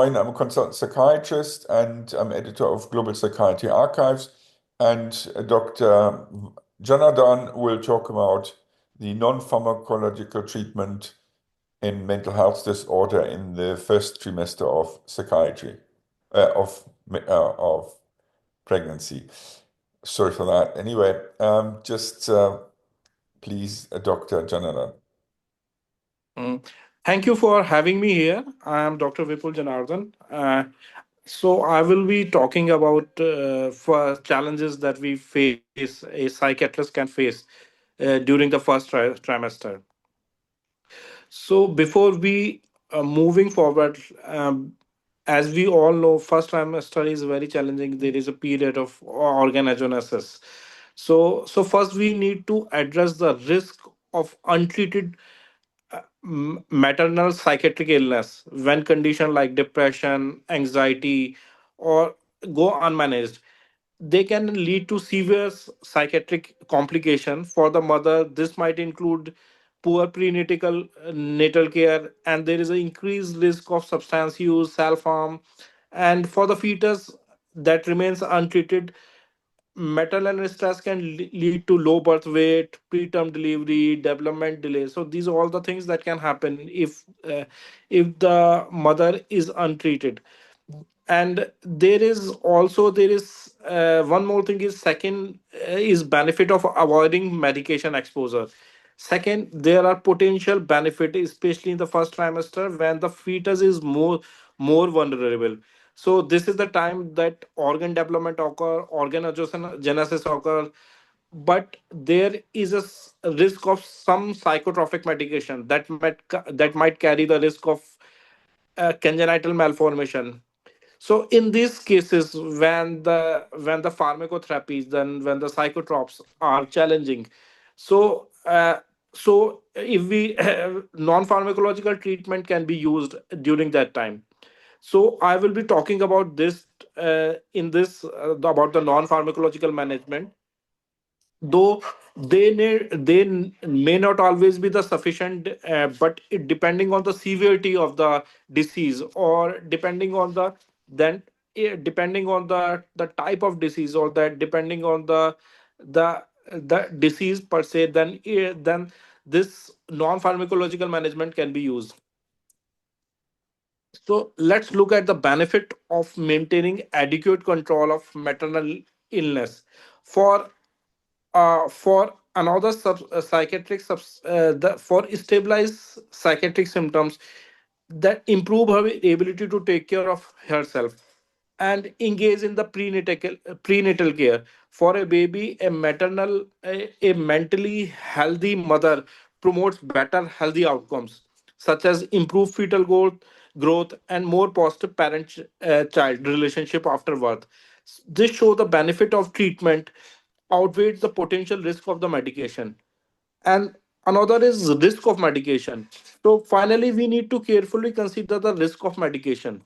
I'm a consultant psychiatrist and I'm editor of Global Psychiatry Archives. And Dr. Janardan will talk about the non-pharmacological treatment in mental health disorder in the first trimester of psychiatry, of pregnancy. Sorry for that. Anyway, just please, Dr. Janardan. Mm. Thank you for having me here. I am Dr. Vipul Janardan. So I will be talking about for challenges that we face, a psychiatrist can face during the first trimester. So before we moving forward, as we all know, first trimester is very challenging. There is a period of organogenesis. So first we need to address the risk of untreated maternal psychiatric illness when condition like depression, anxiety, or go unmanaged. They can lead to severe psychiatric complication for the mother. This might include poor prenatal natal care, and there is an increased risk of substance use, self harm, and for the fetus that remains untreated, maternal stress can lead to low birth weight, preterm delivery, development delay. So these are all the things that can happen if the mother is untreated. And there is one more thing is second is benefit of avoiding medication exposure. Second, there are potential benefit, especially in the first trimester when the fetus is more vulnerable. So this is the time that organ development occur, organogenesis occur, but there is a risk of some psychotropic medication that might carry the risk of congenital malformation. So in these cases, when the pharmacotherapies, then when the psychotrops are challenging, so if we non-pharmacological treatment can be used during that time. So I will be talking about this in this about the non-pharmacological management, though may not always be the sufficient, but it depending on the severity of the disease, or depending on the then depending on the type of disease, or that depending on the the disease per se, then this non pharmacological management can be used. So let's look at the benefit of maintaining adequate control of maternal illness. For another for stabilize psychiatric symptoms that improve her ability to take care of herself and engage in the prenatal care for a baby. A mentally healthy mother promotes better healthy outcomes such as improved fetal growth and more positive parent child relationship after birth. This show the benefit of treatment outweighs the potential risk of the medication. And another is risk of medication. So finally, we need to carefully consider the risk of medication.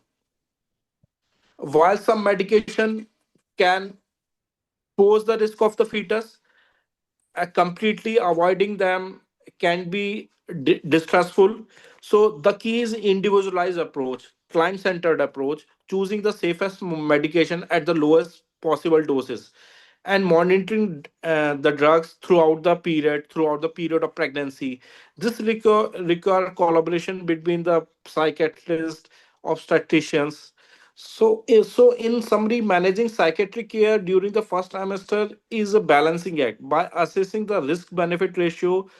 While some medication can pose the risk of the fetus, completely avoiding them can be distressful. So the key is individualized approach, client centered approach, choosing the safest medication at the lowest possible doses, and monitoring the drugs throughout the period of pregnancy. This require collaboration between the psychiatrist, obstetricians. So in summary, managing psychiatric care during the first trimester is a balancing act. By assessing the risk benefit ratio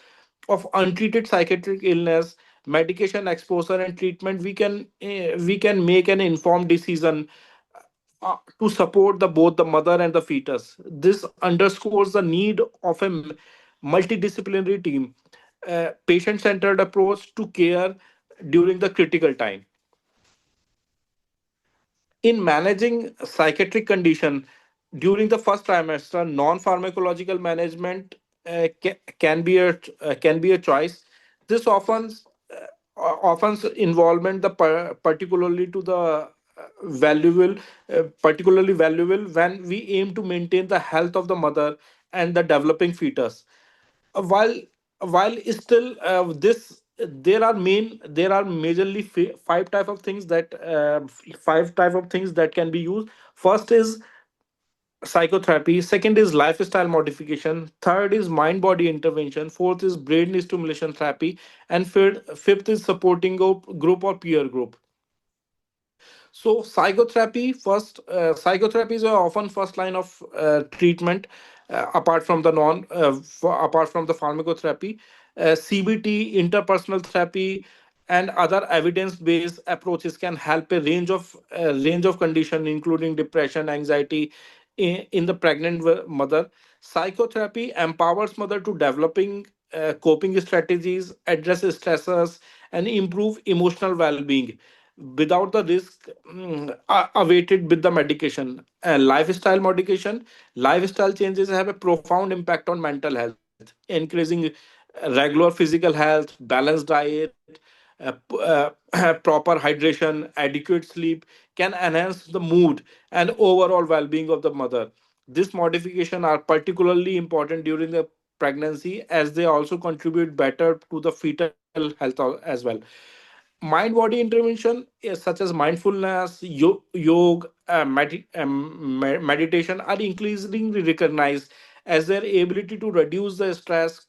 of untreated psychiatric illness, medication exposure, and treatment, we can make an informed decision to support both the mother and the fetus. This underscores the need of a multidisciplinary team, patient centered approach to care during the critical time. In managing psychiatric condition during the first trimester, non-pharmacological management can be a choice. This often involvement particularly to the valuable particularly valuable when we aim to maintain the health of the mother and the developing fetus. While still this there are majorly five type of things that can be used. First is psychotherapy, second is lifestyle modification, third is mind body intervention, fourth is brain stimulation therapy, and fifth is supporting group or peer group. So psychotherapy is often first line of treatment, apart from the pharmacotherapy. CBT, interpersonal therapy, and other evidence-based approaches can help a range of condition, including depression, anxiety, in the pregnant mother. Psychotherapy empowers mother to developing coping strategies, address stressors, and improve emotional well-being without the risk awaited with the medication. Lifestyle changes have a profound impact on mental health, increasing regular physical health, balanced diet, proper hydration, adequate sleep can enhance the mood and overall well-being of the mother. These modifications are particularly important during the pregnancy, as they also contribute better to the fetal health as well. Mind body intervention such as mindfulness, yoga, meditation are increasingly recognized as their ability to reduce the stress,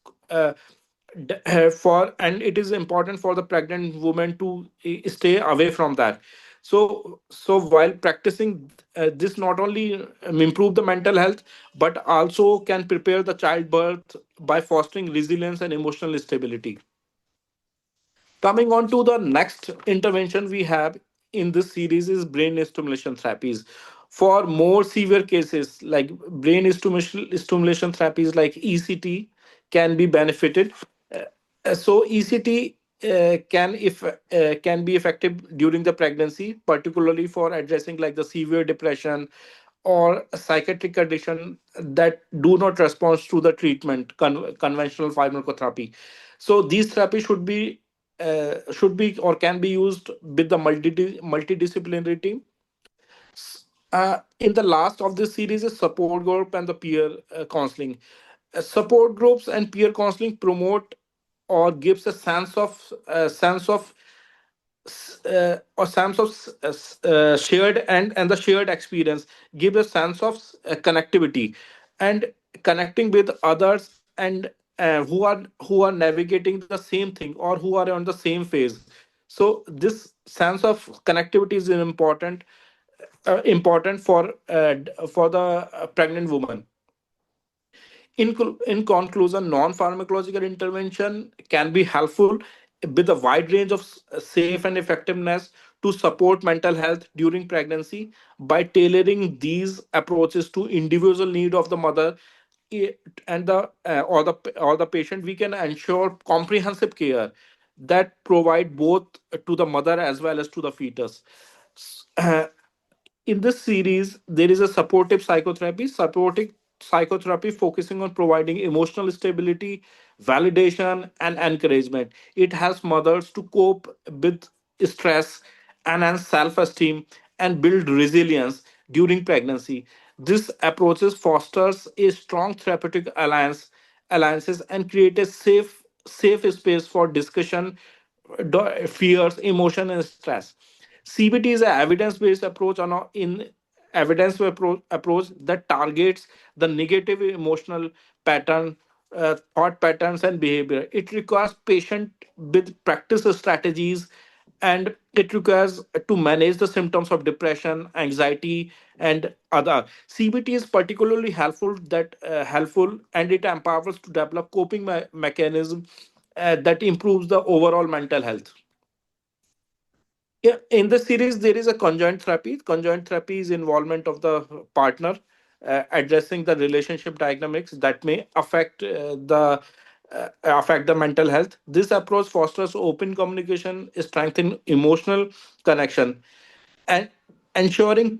for and it is important for the pregnant woman to stay away from that. So while practicing this not only improve the mental health, but also can prepare the childbirth by fostering resilience and emotional stability. Coming on to the next intervention we have in this series is brain stimulation therapies. For more severe cases, like stimulation therapies like ECT can be benefited. So ECT can be effective during the pregnancy, particularly for addressing like the severe depression or a psychiatric condition that do not respond to the treatment, conventional pharmacotherapy. So these therapies should be or can be used with the multidisciplinary team. In the last of this series is support group and the peer counseling. Support groups and peer counseling promote or gives a sense of or sense of shared and the shared experience give a sense of connectivity and connecting with others, and who are navigating the same thing or who are on the same phase. So this sense of connectivity is important for the pregnant woman. In conclusion, non-pharmacological intervention can be helpful with a wide range of safe and effectiveness to support mental health during pregnancy. By tailoring these approaches to individual need of the mother, eh, and the or the patient, we can ensure comprehensive care that provide both to the mother as well as to the fetus. In this series, there is a supporting psychotherapy focusing on providing emotional stability, validation, and encouragement. It helps mothers to cope with stress, enhance self-esteem, and build resilience during pregnancy. This approaches fosters a strong therapeutic alliances and create a safe space for discussion, fears, emotion, and stress. CBT is an evidence-based approach approach that targets the negative emotional pattern, thought patterns, and behavior. It requires patient with practice strategies, and it requires to manage the symptoms of depression, anxiety, and other. CBT is particularly helpful, and it empowers to develop coping mechanism that improves the overall mental health. Yeah, in the series, there is a conjoint therapy. Conjoint therapy is involvement of the partner, addressing the relationship dynamics that may affect the mental health. This approach fosters open communication, strengthen emotional connection, and ensuring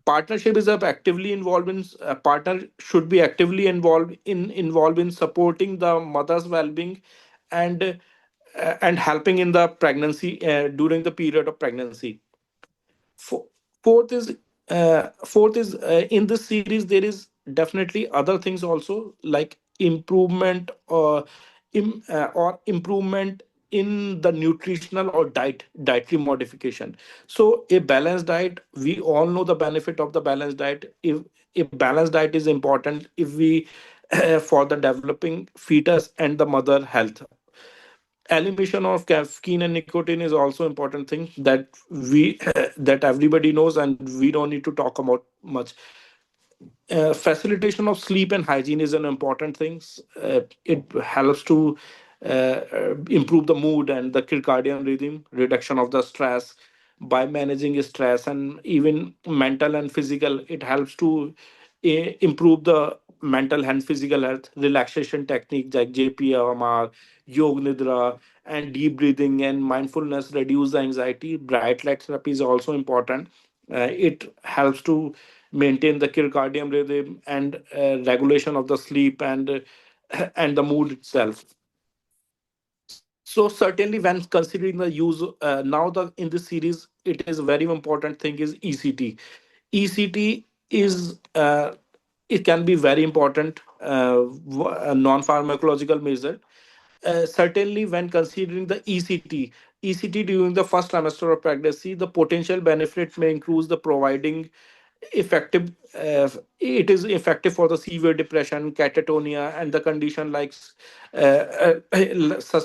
partnership is actively involved in partner should be actively involved in supporting the mother's well-being, and helping in the pregnancy, during the period of pregnancy. Fo- fourth is in this series there is definitely other things also, like improvement, or improvement in the nutritional or dietary modification. So a balanced diet, we all know the benefit of the balanced diet. If balanced diet is important, if we for the developing fetus and the mother health. Elimination of caffeine and nicotine is also important thing that we that everybody knows, and we don't need to talk about much. Facilitation of sleep and hygiene is an important thing. It helps to improve the mood and the circadian rhythm, reduction of the stress by managing stress, and even mental and physical. It helps to improve the mental and physical health. Relaxation techniques like JPMR, Yoga Nidra, and deep breathing and mindfulness reduce the anxiety. Bright light therapy is also important. It helps to maintain the circadian rhythm and regulation of the sleep and and the mood itself. So certainly when considering the use now the in this series, it is very important thing is ECT. ECT is it can be very important a non-pharmacological measure. Certainly when considering the ECT during the first trimester of pregnancy, the potential benefit may include the providing effective it is effective for the severe depression, catatonia, and the condition like such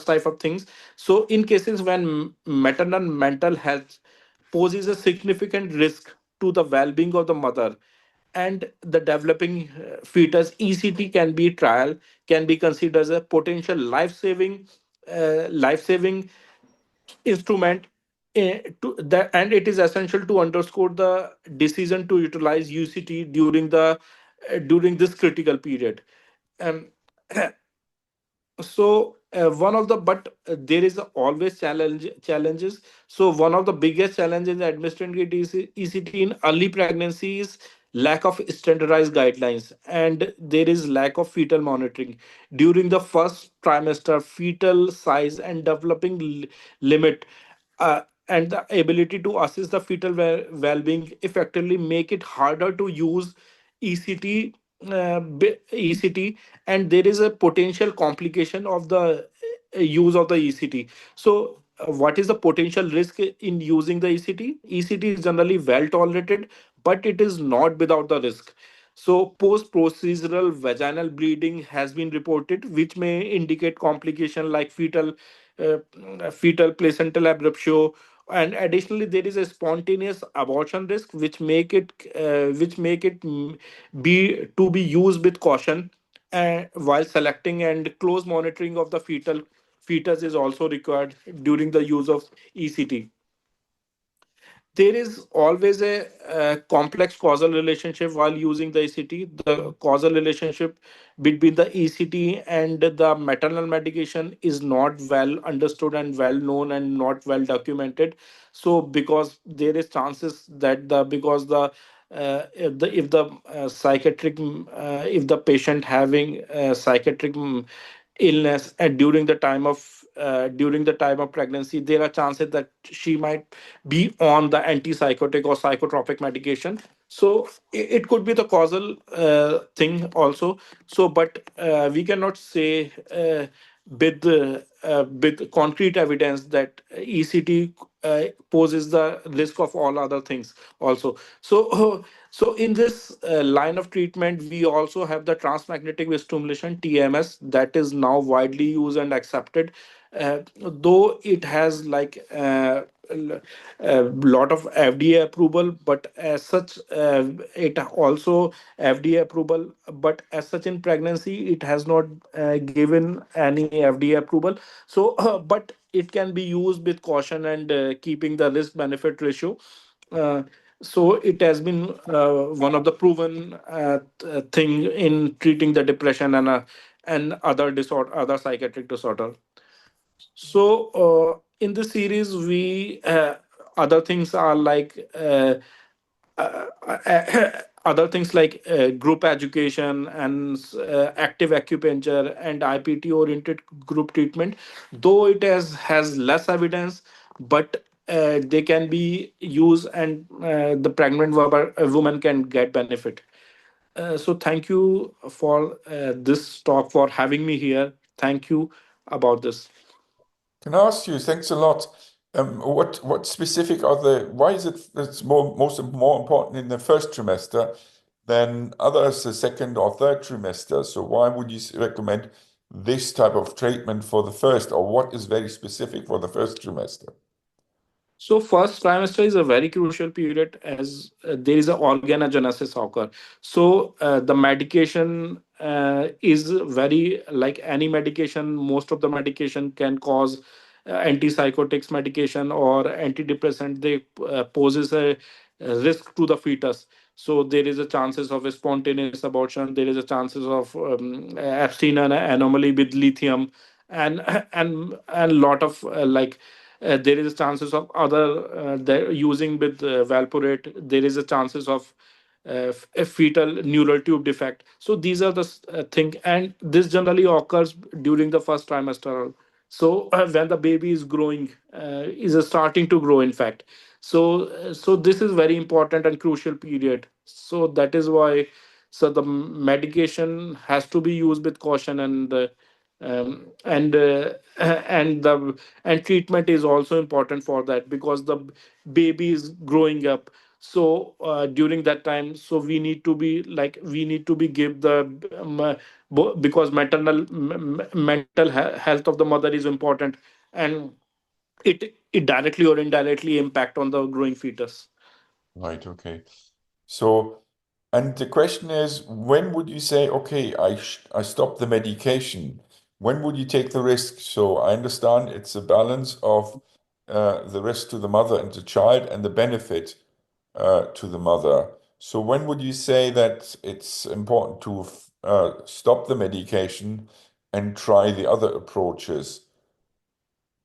type of things. So in cases when maternal mental health poses a significant risk to the well-being of the mother and the developing fetus, ECT can be trial, can be considered as a potential life-saving instrument. And it is essential to underscore the decision to utilize UCT during this critical period. Um, so one of the but there is always challenges. So one of the biggest challenges in administering ECT in early pregnancy is lack of standardized guidelines, and there is lack of fetal monitoring during the first trimester. Fetal size and developing limit and the ability to assess the fetal well-being effectively make it harder to use ECT. ECT, and there is a potential complication of the use of the ECT. So what is the potential risk in using the ECT? ECT is generally well tolerated, but it is not without the risk. So post procedural vaginal bleeding has been reported, which may indicate complication like uh, fetal placental abruptio. And additionally, there is a spontaneous abortion risk, which make it be used with caution while selecting, and close monitoring of the fetus is also required during the use of ECT. There is always a complex causal relationship while using the ECT. The causal relationship between the ECT and the maternal medication is not well understood and well known and not well documented. So because there is chances that the because the if the psychiatric if the patient having psychiatric illness and during the time of pregnancy, there are chances that she might be on the antipsychotic or psychotropic medication. So it could be the causal thing also. So but we cannot say with concrete evidence that ECT poses the risk of all other things also. So so in this line of treatment, we also have the transmagnetic stimulation TMS that is now widely used and accepted, though it has like a lot of FDA approval, but as such, it also FDA approval, but as such in pregnancy, it has not given any FDA approval. So, but it can be used with caution and keeping the risk benefit ratio. Uh, so it has been one of the proven thing in treating the depression and other psychiatric disorder. So in this series, we other things are like other things like group education and active acupuncture and IPT oriented group treatment. Though it has less evidence, but they can be used, and the pregnant woman can get benefit. So thank you for this talk, for having me here. Thank you. about this. Can I ask you, thanks a lot. What specific are why is it it's more important in the first trimester than others the second or third trimester? So why would you recommend this type of treatment for the first, or what is very specific for the first trimester? So first trimester is a very crucial period as there is an organogenesis occur. So the medication is very like any medication. Most of the medication can cause antipsychotics medication or antidepressant. They poses a risk to the fetus. So there is a chances of a spontaneous abortion. There is a chances of Epstein anomaly with lithium, and and lot of there is a chances of other using with valporate. There is a chances of a fetal neural tube defect. So these are the thing, and this generally occurs during the first trimester. So when the baby is growing, is starting to grow in fact. So so this is very important and crucial period. So that is why, so the medication has to be used with caution, and and and the and treatment is also important for that, because the baby is growing up. So during that time, so we need to be like, we need to be give the because mental health of the mother is important, and it directly or indirectly impact on the growing fetus. Right, okay. So, and the question is, when would you say, okay, I stop the medication? When would you take the risk? So I understand it's a balance of the risk to the mother and the child and the benefit to the mother. So when would you say that it's important to stop the medication and try the other approaches?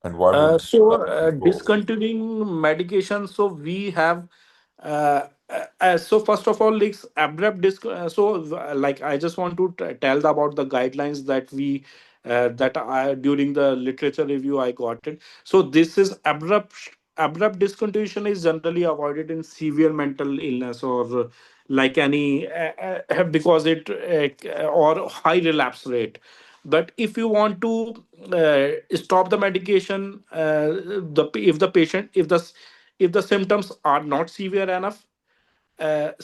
And why would you do that before? Discontinuing medication. So we have so first of all, like abrupt like I just want to tell about the guidelines that we that I during the literature review I got it. So this is abrupt discontinuation is generally avoided in severe mental illness, or like any because it or high relapse rate. But if you want to stop the medication, if the patient, if the symptoms are not severe enough, or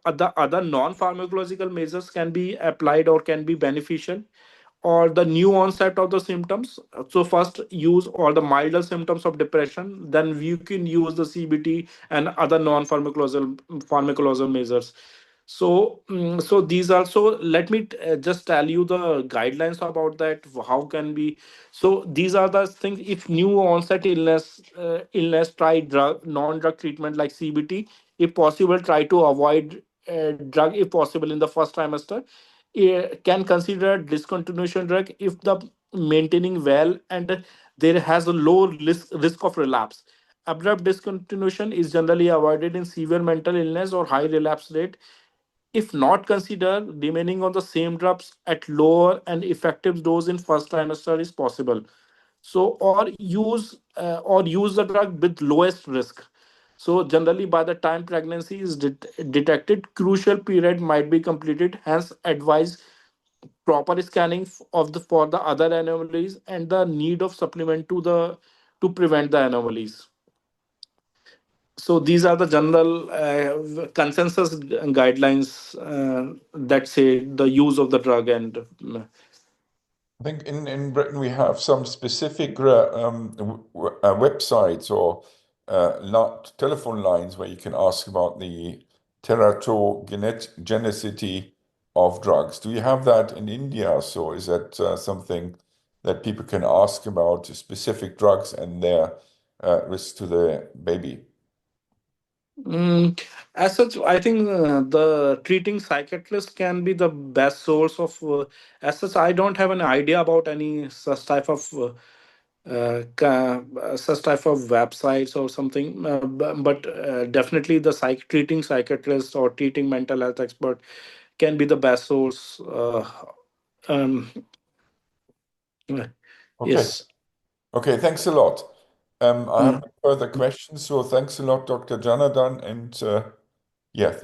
other non-pharmacological measures can be applied or can be beneficial, or the new onset of the symptoms. So first use all the milder symptoms of depression, then we can use the CBT and other non-pharmacological measures. So so these also, let me just tell you the guidelines about that, how can be. So these are the things: if new onset illness, try non-drug treatment like CBT. If possible, try to avoid drug if possible in the first trimester. Can consider discontinuation drug if the maintaining well and there has a low risk of relapse. Abrupt discontinuation is generally avoided in severe mental illness or high relapse rate. If not, consider remaining on the same drugs at lower and effective dose in first trimester is possible. So or use the drug with lowest risk. So generally by the time pregnancy is detected, crucial period might be completed. Hence advise proper scanning of the for the other anomalies and the need of supplement to prevent the anomalies. So these are the general consensus guidelines that say the use of the drug. And I think in Britain we have some specific websites or not telephone lines where you can ask about the teratogenicity of drugs. Do you have that in India? So is that something that people can ask about specific drugs and their risk to the baby? Mm, as such, I think the treating psychiatrist can be the best source of. As such, I don't have an idea about any such type of websites or something. But definitely, the treating psychiatrist or treating mental health expert can be the best source. Um, Okay. yes. Okay, thanks a lot. I have Mm. no further questions, so thanks a lot, Dr. Janardan, and yeah, thanks.